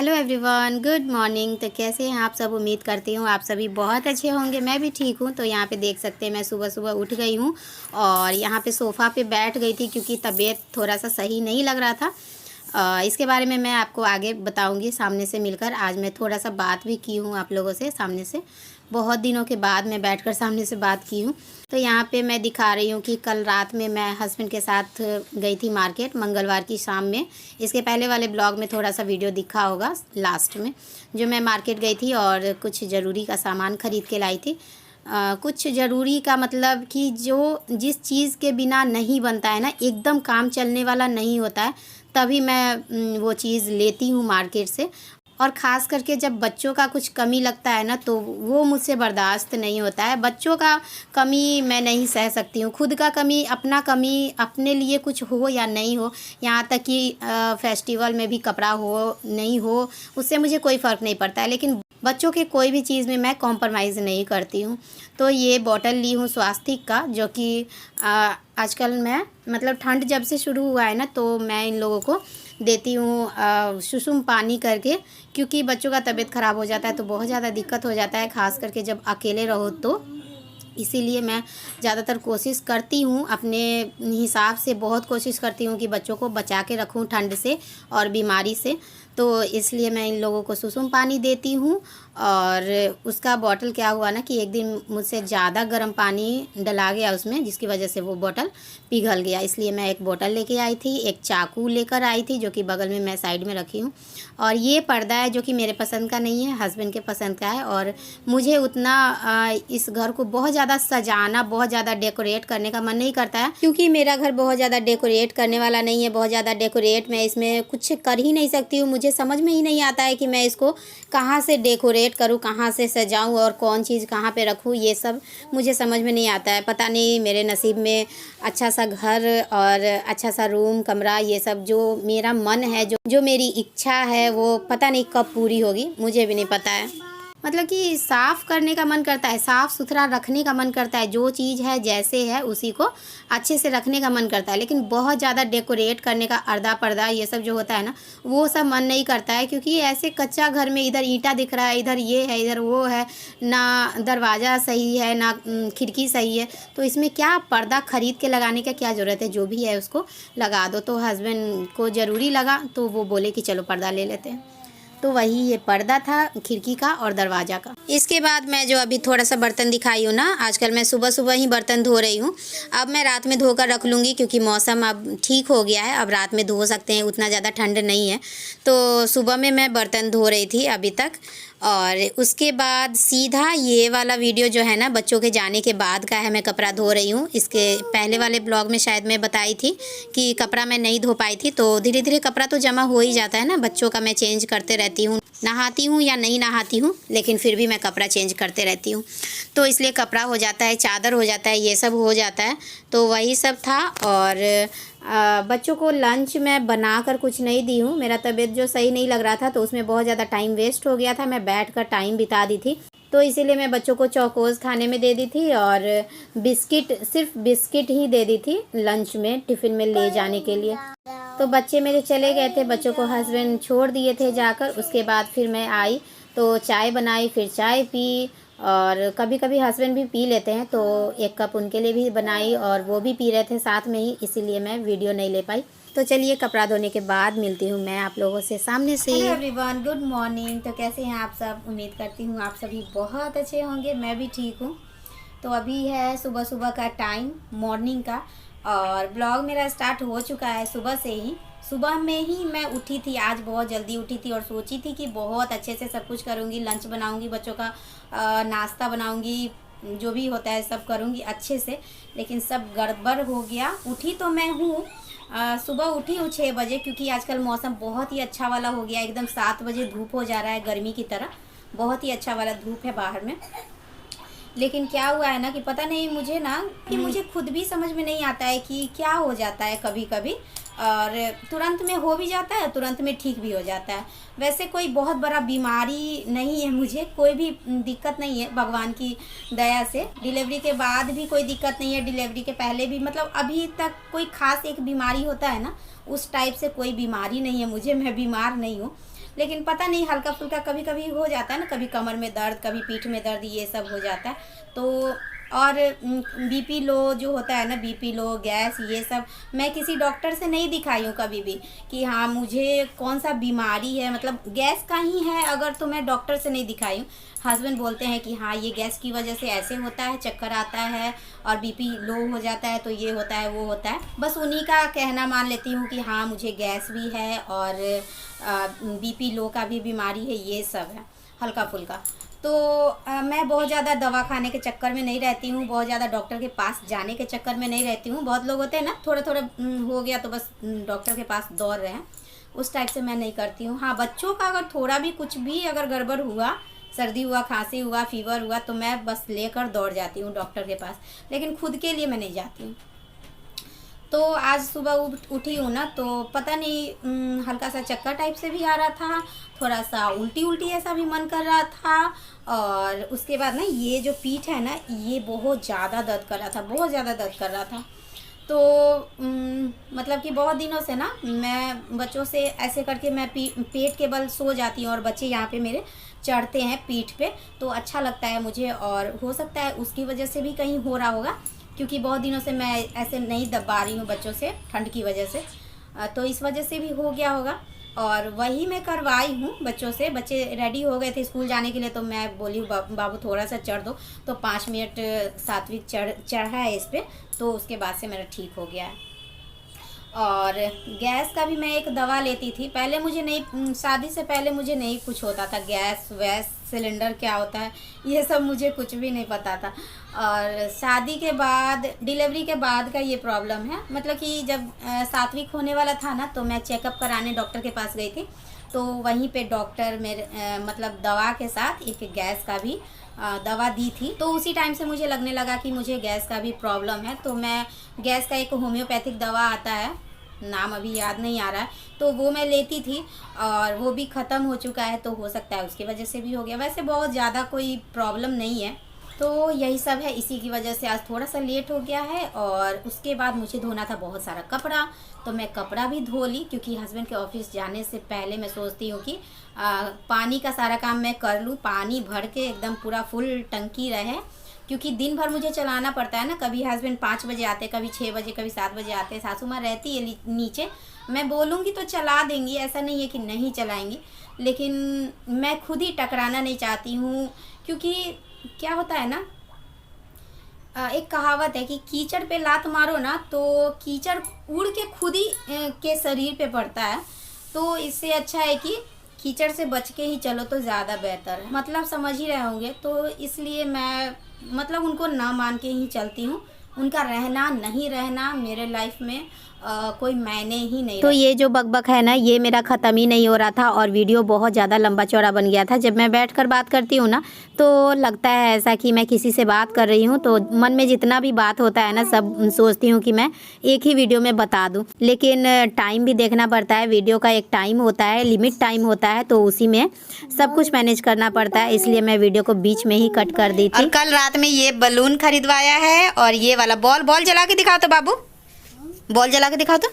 Hello everyone, good morning. तो कैसे हैं आप सब? उम्मीद करती हूँ आप सभी बहुत अच्छे होंगे। मैं भी ठीक हूँ। तो यहाँ पे देख सकते हैं मैं सुबह सुबह उठ गई हूँ और यहाँ पे सोफ़ा पे बैठ गई थी क्योंकि तबीयत थोड़ा सा सही नहीं लग रहा था। इसके बारे में मैं आपको आगे बताऊंगी सामने से मिलकर। आज मैं थोड़ा सा बात भी की हूँ आप लोगों से सामने से, बहुत दिनों के बाद मैं बैठकर सामने से बात की हूँ। तो यहाँ पे मैं दिखा रही हूँ कि कल रात में मैं हस्बैंड के साथ गई थी मार्केट, मंगलवार की शाम में। इसके पहले वाले ब्लॉग में थोड़ा सा वीडियो दिखा होगा लास्ट में, जो मैं मार्केट गई थी और कुछ ज़रूरी का सामान ख़रीद के लाई थी। कुछ ज़रूरी का मतलब कि जो जिस चीज़ के बिना नहीं बनता है ना, एकदम काम चलने वाला नहीं होता है, तभी मैं वो चीज़ लेती हूँ मार्केट से। और ख़ास करके जब बच्चों का कुछ कमी लगता है ना, तो वो मुझसे बर्दाश्त नहीं होता है। बच्चों का कमी मैं नहीं सह सकती हूँ, खुद का कमी, अपना कमी, अपने लिए कुछ हो या नहीं हो, यहाँ तक कि फेस्टिवल में भी कपड़ा हो नहीं हो, उससे मुझे कोई फ़र्क नहीं पड़ता है। लेकिन बच्चों के कोई भी चीज़ में मैं कॉम्प्रोमाइज़ नहीं करती हूँ। तो ये बॉटल ली हूँ स्वास्तिक का, जो कि आजकल मैं मतलब ठंड जब से शुरू हुआ है ना, तो मैं इन लोगों को देती हूँ सुसुम पानी करके, क्योंकि बच्चों का तबीयत ख़राब हो जाता है तो बहुत ज़्यादा दिक्कत हो जाता है, ख़ास करके जब अकेले रहो तो। इसीलिए मैं ज़्यादातर कोशिश करती हूँ, अपने हिसाब से बहुत कोशिश करती हूँ कि बच्चों को बचा के रखूँ ठंड से और बीमारी से। तो इसलिए मैं इन लोगों को सुसुम पानी देती हूँ। और उसका बॉटल क्या हुआ ना कि एक दिन मुझसे ज़्यादा गर्म पानी डला गया उसमें, जिसकी वजह से वो बॉटल पिघल गया। इसलिए मैं एक बॉटल लेके आई थी, एक चाकू लेकर आई थी जो कि बगल में मैं साइड में रखी हूँ। और ये पर्दा है जो कि मेरे पसंद का नहीं है, हस्बैंड के पसंद का है। और मुझे उतना इस घर को बहुत ज़्यादा सजाना, बहुत ज़्यादा डेकोरेट करने का मन नहीं करता है, क्योंकि मेरा घर बहुत ज़्यादा डेकोरेट करने वाला नहीं है। बहुत ज़्यादा डेकोरेट मैं इसमें कुछ कर ही नहीं सकती हूँ। मुझे समझ में ही नहीं आता है कि मैं इसको कहाँ से डेकोरेट करूँ, कहाँ से सजाऊँ और कौन चीज़ कहाँ पे रखूँ, ये सब मुझे समझ में नहीं आता है। पता नहीं मेरे नसीब में अच्छा सा घर और अच्छा सा रूम, कमरा, ये सब जो मेरा मन है, जो मेरी इच्छा है, वो पता नहीं कब पूरी होगी, मुझे भी नहीं पता है। मतलब कि साफ़ करने का मन करता है, साफ़ सुथरा रखने का मन करता है, जो चीज़ है जैसे है उसी को अच्छे से रखने का मन करता है। लेकिन बहुत ज़्यादा डेकोरेट करने का, अर्दा पर्दा ये सब जो होता है ना, वो सब मन नहीं करता है। क्योंकि ऐसे कच्चा घर में इधर ईंटा दिख रहा है, इधर ये है, इधर वो है, ना दरवाज़ा सही है, ना खिड़की सही है, तो इसमें क्या पर्दा ख़रीद के लगाने का क्या ज़रूरत है? जो भी है उसको लगा दो। तो हस्बैंड को ज़रूरी लगा तो वो बोले कि चलो पर्दा ले लेते हैं। तो वही ये पर्दा था खिड़की का और दरवाज़ा का। इसके बाद मैं जो अभी थोड़ा सा बर्तन दिखाई हूँ ना, आजकल मैं सुबह सुबह ही बर्तन धो रही हूँ। अब मैं रात में धोकर रख लूँगी क्योंकि मौसम अब ठीक हो गया है, अब रात में धो सकते हैं, उतना ज़्यादा ठंड नहीं है। तो सुबह में मैं बर्तन धो रही थी अभी तक। और उसके बाद सीधा ये वाला वीडियो जो है ना, बच्चों के जाने के बाद का है। मैं कपड़ा धो रही हूँ। इसके पहले वाले ब्लॉग में शायद मैं बताई थी कि कपड़ा मैं नहीं धो पाई थी। तो धीरे धीरे कपड़ा तो जमा हो ही जाता है ना, बच्चों का मैं चेंज करते रहती हूँ, नहाती हूँ या नहीं नहाती हूँ, लेकिन फिर भी मैं कपड़ा चेंज करते रहती हूँ। तो इसलिए कपड़ा हो जाता है, चादर हो जाता है, ये सब हो जाता है। तो वही सब था। और बच्चों को लंच मैं बनाकर कुछ नहीं दी हूँ। मेरा तबीयत जो सही नहीं लग रहा था तो उसमें बहुत ज़्यादा टाइम वेस्ट हो गया था, मैं बैठकर टाइम बिता दी थी। तो इसीलिए मैं बच्चों को चौकोज़ खाने में दे दी थी और बिस्किट, सिर्फ बिस्किट ही दे दी थी लंच में, टिफ़िन में ले जाने के लिए। तो बच्चे मेरे चले गए थे, बच्चों को हस्बैंड छोड़ दिए थे जाकर। उसके बाद फिर मैं आई तो चाय बनाई, फिर चाय पी, और कभी कभी हस्बैंड भी पी लेते हैं तो एक कप उनके लिए भी बनाई और वो भी पी रहे थे साथ में ही, इसीलिए मैं वीडियो नहीं ले पाई। तो चलिए कपड़ा धोने के बाद मिलती हूँ मैं आप लोगों से सामने से। Hello everyone, good morning. तो कैसे हैं आप सब? उम्मीद करती हूँ आप सभी बहुत अच्छे होंगे। मैं भी ठीक हूँ। तो अभी है सुबह सुबह का टाइम, मॉर्निंग का, और ब्लॉग मेरा स्टार्ट हो चुका है सुबह से ही। सुबह में ही मैं उठी थी, आज बहुत जल्दी उठी थी और सोची थी कि बहुत अच्छे से सब कुछ करूँगी, लंच बनाऊँगी, बच्चों का नाश्ता बनाऊँगी, जो भी होता है सब करूँगी अच्छे से। लेकिन सब गड़बड़ हो गया। उठी तो मैं हूँ, सुबह उठी हूँ 6 बजे, क्योंकि आजकल मौसम बहुत ही अच्छा वाला हो गया, एकदम 7 बजे धूप हो जा रहा है, गर्मी की तरह बहुत ही अच्छा वाला धूप है बाहर में। लेकिन क्या हुआ है ना कि पता नहीं मुझे ना, कि मुझे खुद भी समझ में नहीं आता है कि क्या हो जाता है कभी कभी, और तुरंत में हो भी जाता है, तुरंत में ठीक भी हो जाता है। वैसे कोई बहुत बड़ा बीमारी नहीं है, मुझे कोई भी दिक्कत नहीं है भगवान की दया से। डिलीवरी के बाद भी कोई दिक्कत नहीं है, डिलीवरी के पहले भी, मतलब अभी तक कोई ख़ास एक बीमारी होता है ना, उस टाइप से कोई बीमारी नहीं है मुझे, मैं बीमार नहीं हूँ। लेकिन पता नहीं हल्का फुल्का कभी कभी हो जाता है ना, कभी कमर में दर्द, कभी पीठ में दर्द, ये सब हो जाता है। तो और बीपी लो जो होता है ना, बीपी लो, गैस, ये सब मैं किसी डॉक्टर से नहीं दिखाई हूँ कभी भी कि हाँ मुझे कौन सा बीमारी है, मतलब गैस का ही है अगर, तो मैं डॉक्टर से नहीं दिखाई हूँ। हस्बैंड बोलते हैं कि हाँ ये गैस की वजह से ऐसे होता है, चक्कर आता है और बीपी लो हो जाता है, तो ये होता है वो होता है। बस उन्हीं का कहना मान लेती हूँ कि हाँ मुझे गैस भी है और बीपी लो का भी बीमारी है, ये सब है हल्का फुल्का। तो मैं बहुत ज़्यादा दवा खाने के चक्कर में नहीं रहती हूँ, बहुत ज़्यादा डॉक्टर के पास जाने के चक्कर में नहीं रहती हूँ। बहुत लोग होते हैं ना, थोड़ा थोड़ा हो गया तो बस डॉक्टर के पास दौड़ रहे हैं, उस टाइप से मैं नहीं करती हूँ। हाँ बच्चों का अगर थोड़ा भी कुछ भी अगर गड़बड़ हुआ, सर्दी हुआ, खांसी हुआ, फीवर हुआ, तो मैं बस लेकर दौड़ जाती हूँ डॉक्टर के पास, लेकिन खुद के लिए मैं नहीं जाती हूँ। तो आज सुबह उठी हूँ ना, तो पता नहीं हल्का सा चक्कर टाइप से भी आ रहा था, थोड़ा सा उल्टी उल्टी ऐसा भी मन कर रहा था, और उसके बाद ना ये जो पीठ है ना, ये बहुत ज़्यादा दर्द कर रहा था, बहुत ज़्यादा दर्द कर रहा था। तो मतलब कि बहुत दिनों से ना मैं बच्चों से ऐसे करके मैं पेट के बल सो जाती हूँ, और बच्चे यहाँ पे मेरे चढ़ते हैं पीठ पे, तो अच्छा लगता है मुझे। और हो सकता है उसकी वजह से भी कहीं हो रहा होगा, क्योंकि बहुत दिनों से मैं ऐसे नहीं दबा रही हूँ बच्चों से, ठंड की वजह से, तो इस वजह से भी हो गया होगा। और वही मैं करवाई हूँ बच्चों से। बच्चे रेडी हो गए थे स्कूल जाने के लिए, तो मैं बोली बाबू थोड़ा सा चढ़ दो, तो 5 मिनट सात्विक चढ़ा है इस पर, तो उसके बाद से मेरा ठीक हो गया है। और गैस का भी मैं एक दवा लेती थी पहले, मुझे नहीं, शादी से पहले मुझे नहीं कुछ होता था, गैस वैस सिलेंडर क्या होता है ये सब मुझे कुछ भी नहीं पता था। और शादी के बाद, डिलीवरी के बाद का ये प्रॉब्लम है, मतलब कि जब सात्विक होने वाला था ना, तो मैं चेकअप कराने डॉक्टर के पास गई थी, तो वहीं पे डॉक्टर मेरे मतलब दवा के साथ एक गैस का भी दवा दी थी। तो उसी टाइम से मुझे लगने लगा कि मुझे गैस का भी प्रॉब्लम है, तो मैं गैस का एक होम्योपैथिक दवा आता है, नाम अभी याद नहीं आ रहा है, तो वो मैं लेती थी, और वो भी ख़त्म हो चुका है, तो हो सकता है उसकी वजह से भी हो गया। वैसे बहुत ज़्यादा कोई प्रॉब्लम नहीं है। तो यही सब है, इसी की वजह से आज थोड़ा सा लेट हो गया है। और उसके बाद मुझे धोना था बहुत सारा कपड़ा, तो मैं कपड़ा भी धो ली, क्योंकि हस्बैंड के ऑफिस जाने से पहले मैं सोचती हूँ कि पानी का सारा काम मैं कर लूँ, पानी भर के एकदम पूरा फुल टंकी रहे, क्योंकि दिन भर मुझे चलाना पड़ता है ना। कभी हस्बैंड 5 बजे आते, कभी 6 बजे, कभी 7 बजे आते, सासू माँ रहती है नीचे, मैं बोलूँगी तो चला देंगी, ऐसा नहीं है कि नहीं चलाएंगी, लेकिन मैं खुद ही टकराना नहीं चाहती हूँ। क्योंकि क्या होता है ना, एक कहावत है कि कीचड़ पे लात मारो ना, तो कीचड़ उड़ के खुद ही के शरीर पे पड़ता है। तो इससे अच्छा है कि कीचड़ से बच के ही चलो, तो ज़्यादा बेहतर है, मतलब समझ ही रहे होंगे। तो इसलिए मैं मतलब उनको ना मान के ही चलती हूँ, उनका रहना नहीं रहना मेरे लाइफ में कोई मायने ही नहीं। तो ये जो बकबक है ना, ये मेरा ख़त्म ही नहीं हो रहा था, और वीडियो बहुत ज़्यादा लंबा चौड़ा बन गया था। जब मैं बैठकर बात करती हूँ ना, तो लगता है ऐसा कि मैं किसी से बात कर रही हूँ, तो मन में जितना भी बात होता है ना, सब सोचती हूँ कि मैं एक ही वीडियो में बता दूँ, लेकिन टाइम भी देखना पड़ता है। वीडियो का एक टाइम होता है, लिमिट टाइम होता है, तो उसी में सब कुछ मैनेज करना पड़ता है, इसलिए मैं वीडियो को बीच में ही कट कर दी थी। और कल रात में ये बलून खरीदवाया है, और ये वाला बॉल जला के दिखाओ तो बाबू, बॉल जला के दिखाओ तो।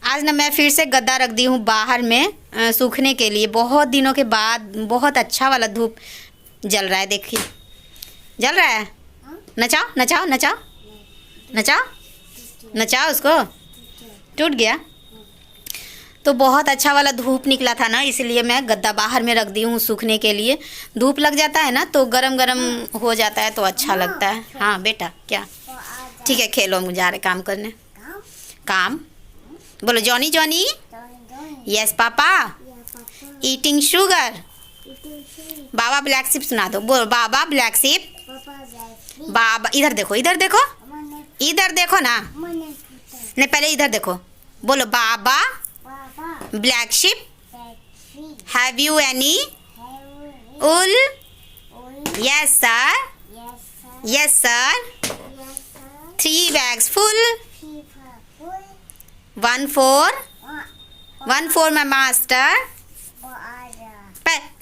आज ना मैं फिर से गद्दा रख दी हूँ बाहर में सूखने के लिए, बहुत दिनों के बाद बहुत अच्छा वाला धूप जल रहा है, देखिए जल रहा है। नचाओ नचाओ नचाओ नचाओ नचाओ, उसको टूट गया। तो बहुत अच्छा वाला धूप निकला था ना, इसलिए मैं गद्दा बाहर में रख दी हूँ सूखने के लिए। धूप लग जाता है ना, तो गरम गरम हो जाता है, तो अच्छा लगता है। हाँ बेटा, क्या? ठीक है, खेलो, मुझे जा रहे काम करने। काम बोलो, Johnny Johnny. Yes papa. Eating sugar. Baa baa black sheep सुना दो, बोलो बाबा ब्लैक शिप। बाबा, इधर देखो, इधर देखो, इधर देखो ना, नहीं पहले इधर देखो, बोलो baa baa black sheep. Have you any wool? Yes sir, yes sir. 3 bags full. 1 for my master.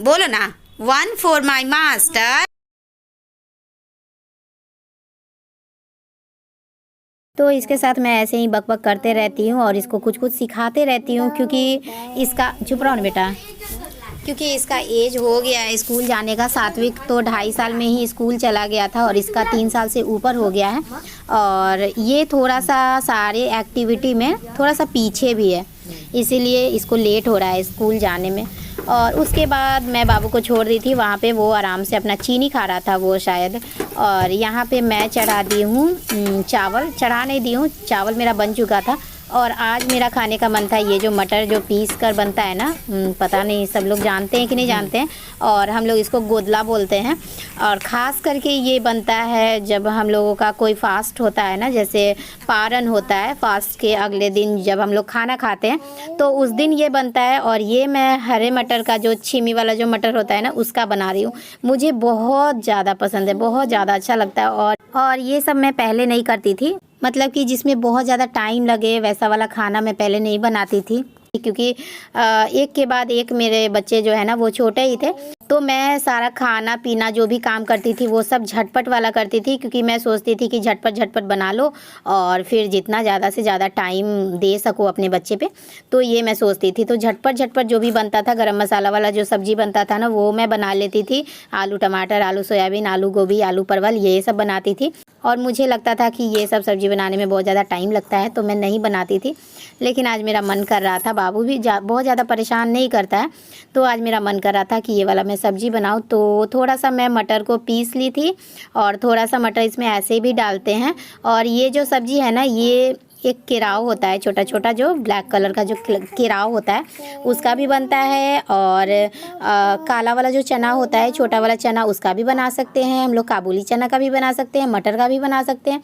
बोलो ना, 1 for my master. तो इसके साथ मैं ऐसे ही बक करते रहती हूँ और इसको कुछ कुछ सिखाते रहती हूँ, क्योंकि इसका चुप रहो ना बेटा, क्योंकि इसका एज हो गया है स्कूल जाने का। सात्विक तो 2.5 साल में ही स्कूल चला गया था और इसका 3 साल से ऊपर हो गया है, और ये थोड़ा सा सारे एक्टिविटी में थोड़ा सा पीछे भी है, इसीलिए इसको लेट हो रहा है स्कूल जाने में। और उसके बाद मैं बाबू को छोड़ दी थी वहाँ पे, वो आराम से अपना चीनी खा रहा था वो शायद। और यहाँ पे मैं चढ़ा दी हूँ चावल, चढ़ा नहीं दी हूँ, चावल मेरा बन चुका था। और आज मेरा खाने का मन था ये जो मटर जो पीस कर बनता है ना, पता नहीं सब लोग जानते हैं कि नहीं जानते हैं, और हम लोग इसको गोदला बोलते हैं। और ख़ास करके ये बनता है जब हम लोगों का कोई फास्ट होता है ना, जैसे पारण होता है, फास्ट के अगले दिन जब हम लोग खाना खाते हैं तो उस दिन ये बनता है। और ये मैं हरे मटर का जो छीमी वाला जो मटर होता है ना, उसका बना रही हूँ। मुझे बहुत ज़्यादा पसंद है, बहुत ज़्यादा अच्छा लगता है। और ये सब मैं पहले नहीं करती थी, मतलब कि जिसमें बहुत ज़्यादा टाइम लगे वैसा वाला खाना मैं पहले नहीं बनाती थी, क्योंकि एक के बाद एक मेरे बच्चे जो है ना वो छोटे ही थे, तो मैं सारा खाना पीना जो भी काम करती थी वो सब झटपट वाला करती थी, क्योंकि मैं सोचती थी कि झटपट बना लो और फिर जितना ज़्यादा से ज़्यादा टाइम दे सको अपने बच्चे पे, तो ये मैं सोचती थी। तो झटपट जो भी बनता था, गरम मसाला वाला जो सब्ज़ी बनता था ना, वो मैं बना लेती थी। आलू टमाटर, आलू सोयाबीन, आलू गोभी, आलू परवल, ये सब बनाती थी। और मुझे लगता था कि ये सब सब्ज़ी बनाने में बहुत ज़्यादा टाइम लगता है, तो मैं नहीं बनाती थी। लेकिन आज मेरा मन कर रहा था, बाबू भी बहुत ज़्यादा परेशान नहीं करता है, तो आज मेरा मन कर रहा था कि ये वाला मैं सब्ज़ी बनाऊँ। तो थोड़ा सा मैं मटर को पीस ली थी और थोड़ा सा मटर इसमें ऐसे भी डालते हैं। और ये जो सब्ज़ी है ना, ये एक केराव होता है, छोटा छोटा जो ब्लैक कलर का जो केराव होता है उसका भी बनता है। और काला वाला जो चना होता है, छोटा वाला चना, उसका भी बना सकते हैं हम लोग। काबुली चना का भी बना सकते हैं, मटर का भी बना सकते हैं,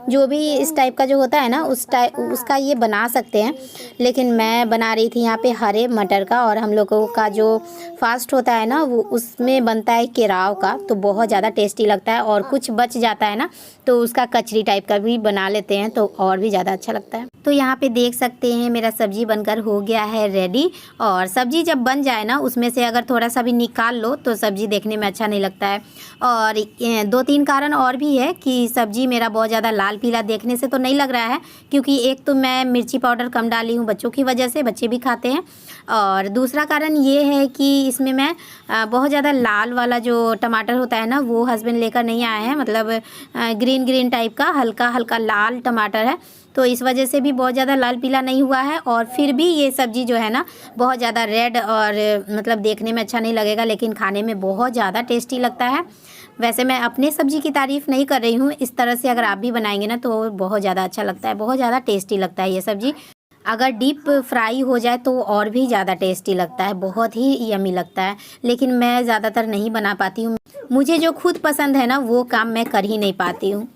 जो भी इस टाइप का जो होता है ना उसका ये बना सकते हैं। लेकिन मैं बना रही थी यहाँ पे हरे मटर का। और हम लोगों का जो फास्ट होता है ना, वो उसमें बनता है केराव का, तो बहुत ज़्यादा टेस्टी लगता है। और कुछ बच जाता है ना, तो उसका कचरी टाइप का भी बना लेते हैं, तो और भी ज़्यादा अच्छा लगता है। तो यहाँ पे देख सकते हैं मेरा सब्जी बनकर हो गया है रेडी। और सब्जी जब बन जाए ना, उसमें से अगर थोड़ा सा भी निकाल लो तो सब्जी देखने में अच्छा नहीं लगता है। और 2-3 कारण और भी है कि सब्जी मेरा बहुत ज़्यादा लाल पीला देखने से तो नहीं लग रहा है, क्योंकि एक तो मैं मिर्ची पाउडर कम डाली हूँ बच्चों की वजह से, बच्चे भी खाते हैं। और दूसरा कारण ये है कि इसमें मैं बहुत ज़्यादा लाल वाला जो टमाटर होता है ना, वो हस्बैंड लेकर नहीं आए हैं, मतलब ग्रीन टाइप का हल्का हल्का लाल टमाटर है, तो इस वजह से भी बहुत ज़्यादा लाल पीला नहीं हुआ है। और फिर भी ये सब्ज़ी जो है ना बहुत ज़्यादा रेड और मतलब देखने में अच्छा नहीं लगेगा, लेकिन खाने में बहुत ज़्यादा टेस्टी लगता है। वैसे मैं अपने सब्ज़ी की तारीफ़ नहीं कर रही हूँ, इस तरह से अगर आप भी बनाएंगे ना तो बहुत ज़्यादा अच्छा लगता है, बहुत ज़्यादा टेस्टी लगता है ये सब्ज़ी। अगर डीप फ्राई हो जाए तो और भी ज़्यादा टेस्टी लगता है, बहुत ही यमी लगता है। लेकिन मैं ज़्यादातर नहीं बना पाती हूँ, मुझे जो खुद पसंद है ना वो काम मैं कर ही नहीं पाती हूँ।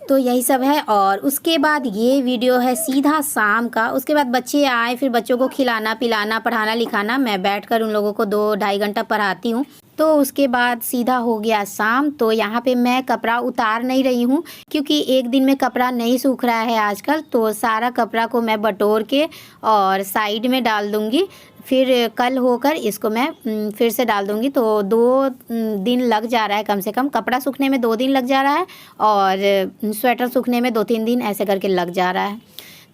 तो यही सब है। और उसके बाद ये वीडियो है सीधा शाम का। उसके बाद बच्चे आए, फिर बच्चों को खिलाना पिलाना, पढ़ाना लिखाना, मैं बैठकर उन लोगों को 2-2.5 घंटा पढ़ाती हूँ। तो उसके बाद सीधा हो गया शाम। तो यहाँ पे मैं कपड़ा उतार नहीं रही हूँ, क्योंकि एक दिन में कपड़ा नहीं सूख रहा है आजकल, तो सारा कपड़ा को मैं बटोर के और साइड में डाल दूँगी। फिर कल होकर इसको मैं फिर से डाल दूँगी। तो 2 दिन लग जा रहा है कम से कम, कपड़ा सूखने में 2 दिन लग जा रहा है और स्वेटर सूखने में 2-3 दिन ऐसे करके लग जा रहा है।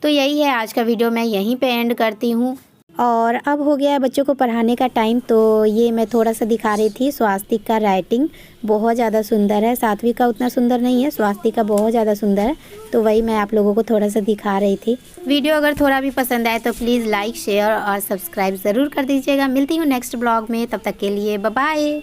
तो यही है आज का वीडियो, मैं यहीं पे एंड करती हूँ। और अब हो गया है बच्चों को पढ़ाने का टाइम। तो ये मैं थोड़ा सा दिखा रही थी, स्वास्तिक का राइटिंग बहुत ज़्यादा सुंदर है, सात्विक का उतना सुंदर नहीं है, स्वास्तिक का बहुत ज़्यादा सुंदर है। तो वही मैं आप लोगों को थोड़ा सा दिखा रही थी। वीडियो अगर थोड़ा भी पसंद आए तो प्लीज़ लाइक शेयर और सब्सक्राइब ज़रूर कर दीजिएगा। मिलती हूँ नेक्स्ट ब्लॉग में, तब तक के लिए बाय बाय।